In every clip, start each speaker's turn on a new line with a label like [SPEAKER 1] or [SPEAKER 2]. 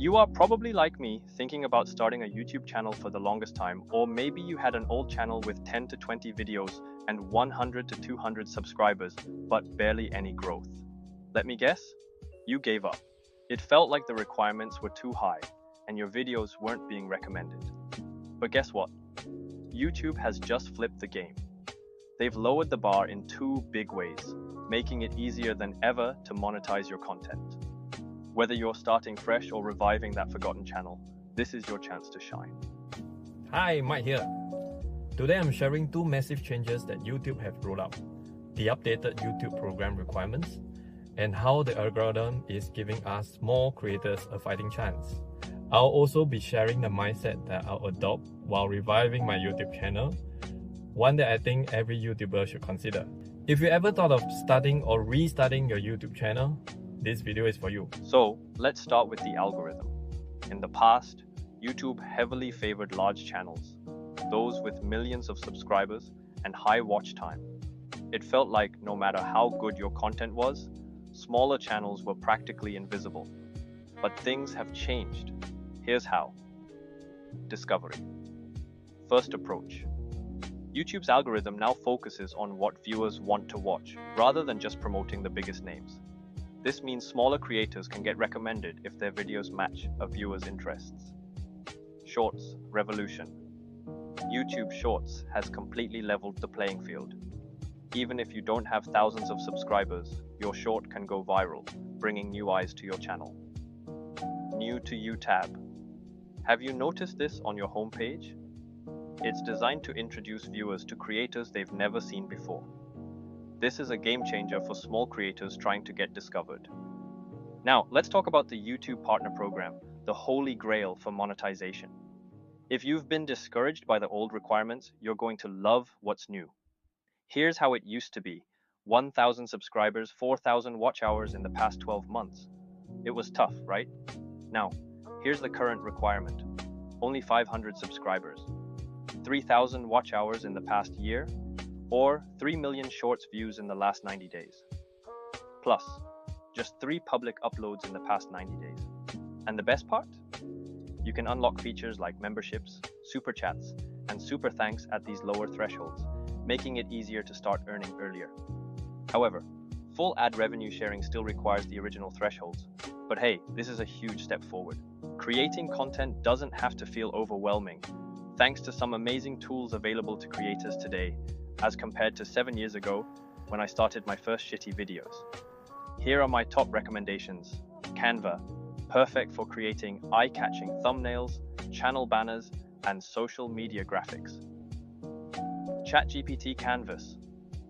[SPEAKER 1] You are probably like me, thinking about starting a YouTube channel for the longest time, or maybe you had an old channel with 10 to 20 videos and 100 to 200 subscribers, but barely any growth. Let me guess? You gave up. It felt like the requirements were too high, and your videos weren't being recommended. But guess what? YouTube has just flipped the game. They've lowered the bar in two big ways, making it easier than ever to monetize your content. Whether you're starting fresh or reviving that forgotten channel, this is your chance to shine.
[SPEAKER 2] Hi, Mike here. Today I'm sharing two massive changes that YouTube have rolled out. The updated YouTube program requirements and how the algorithm is giving us more creators a fighting chance. I'll also be sharing the mindset that I'll adopt while reviving my YouTube channel, one that I think every YouTuber should consider. If you ever thought of starting or restarting your YouTube channel, this video is for you.
[SPEAKER 1] So, let's start with the algorithm. In the past, YouTube heavily favored large channels, those with millions of subscribers and high watch time. It felt like no matter how good your content was, smaller channels were practically invisible. But things have changed. Here's how. Discovery. First approach. YouTube's algorithm now focuses on what viewers want to watch, rather than just promoting the biggest names. This means smaller creators can get recommended if their videos match a viewer's interests. Shorts revolution. YouTube Shorts has completely leveled the playing field. Even if you don't have thousands of subscribers, your short can go viral, bringing new eyes to your channel. New to You tab. Have you noticed this on your homepage? It's designed to introduce viewers to creators they've never seen before. This is a game changer for small creators trying to get discovered. Now, let's talk about the YouTube Partner Program, the holy grail for monetization. If you've been discouraged by the old requirements, you're going to love what's new. Here's how it used to be: 1,000 subscribers, 4,000 watch hours in the past 12 months. It was tough, right? Now, here's the current requirement: only 500 subscribers, 3,000 watch hours in the past year, or 3 million shorts views in the last 90 days. Plus, just 3 public uploads in the past 90 days. And the best part? You can unlock features like memberships, super chats, and super thanks at these lower thresholds, making it easier to start earning earlier. However, full ad revenue sharing still requires the original thresholds. But hey, this is a huge step forward. Creating content doesn't have to feel overwhelming, thanks to some amazing tools available to creators today, as compared to 7 years ago when I started my first shitty videos. Here are my top recommendations. Canva, perfect for creating eye-catching thumbnails, channel banners, and social media graphics. ChatGPT Canvas.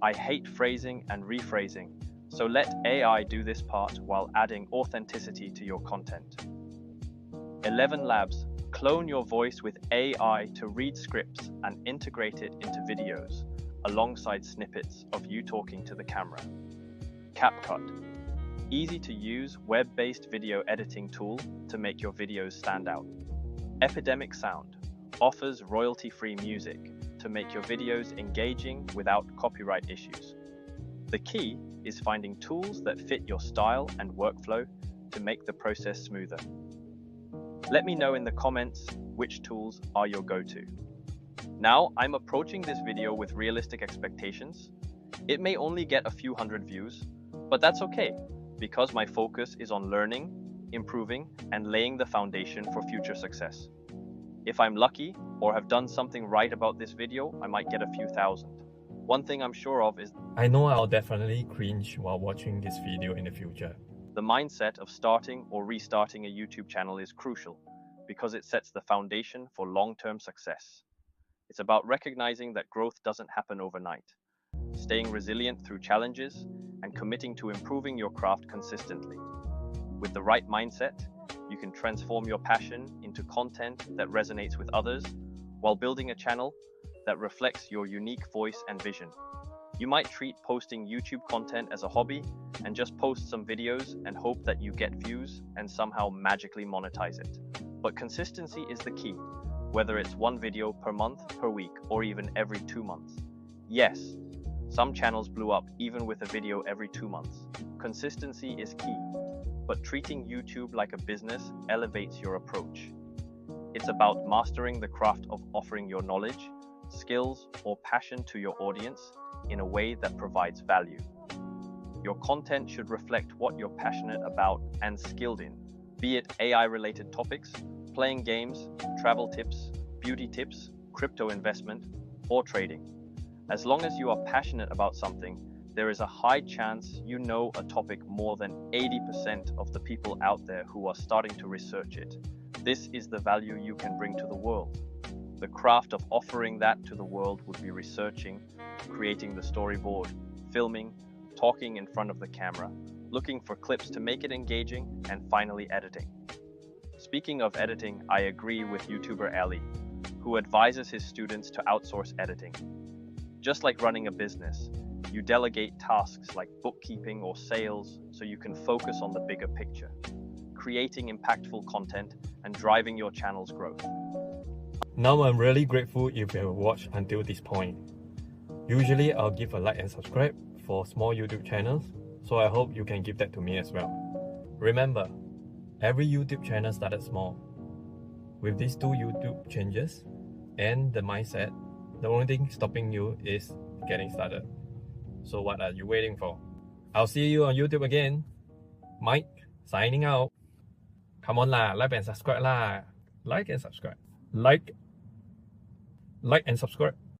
[SPEAKER 1] I hate phrasing and rephrasing, so let AI do this part while adding authenticity to your content. 11 Labs. Clone your voice with AI to read scripts and integrate it into videos, alongside snippets of you talking to the camera. CapCut. Easy to use web-based video editing tool to make your videos stand out. Epidemic Sound offers royalty-free music to make your videos engaging without copyright issues. The key is finding tools that fit your style and workflow to make the process smoother. Let me know in the comments which tools are your go-to. Now, I'm approaching this video with realistic expectations. It may only get a few hundred views, but that's okay, because my focus is on learning, improving, and laying the foundation for future success. If I'm lucky or have done something right about this video, I might get a few thousand. One thing I'm sure of is
[SPEAKER 2] I know I'll definitely cringe while watching this video in the future.
[SPEAKER 1] the mindset of starting or restarting a YouTube channel is crucial because it sets the foundation for long-term success. It's about recognizing that growth doesn't happen overnight, staying resilient through challenges, and committing to improving your craft consistently. With the right mindset, you can transform your passion into content that resonates with others while building a channel that reflects your unique voice and vision. You might treat posting YouTube content as a hobby and just post some videos and hope that you get views and somehow magically monetize it. But consistency is the key, whether it's one video per month, per week, or even every 2 months. Yes, some channels blew up even with a video every 2 months. Consistency is key. but treating YouTube like a business elevates your approach. It's about mastering the craft of offering your knowledge, skills, or passion to your audience in a way that provides value. Your content should reflect what you're passionate about and skilled in, be it AI-related topics, playing games, travel tips, beauty tips, crypto investment, or trading. As long as you are passionate about something, there is a high chance you know a topic more than 80% of the people out there who are starting to research it. This is the value you can bring to the world. The craft of offering that to the world would be researching, creating the storyboard, filming, talking in front of the camera, looking for clips to make it engaging, and finally editing. Speaking of editing, I agree with YouTuber Ali, who advises his students to outsource editing. Just like running a business, you delegate tasks like bookkeeping or sales so you can focus on the bigger picture, creating impactful content and driving your channel's growth.
[SPEAKER 2] Now I'm really grateful if you have watched until this point. Usually I'll give a like and subscribe for small YouTube channels, so I hope you can give that to me as well. Remember, every YouTube channel started small. With these 2 YouTube changes and the mindset, the only thing stopping you is getting started. So what are you waiting for? I'll see you on YouTube again. Mike, signing out. Come on lah, like and subscribe lah. Like and subscribe. Like and subscribe.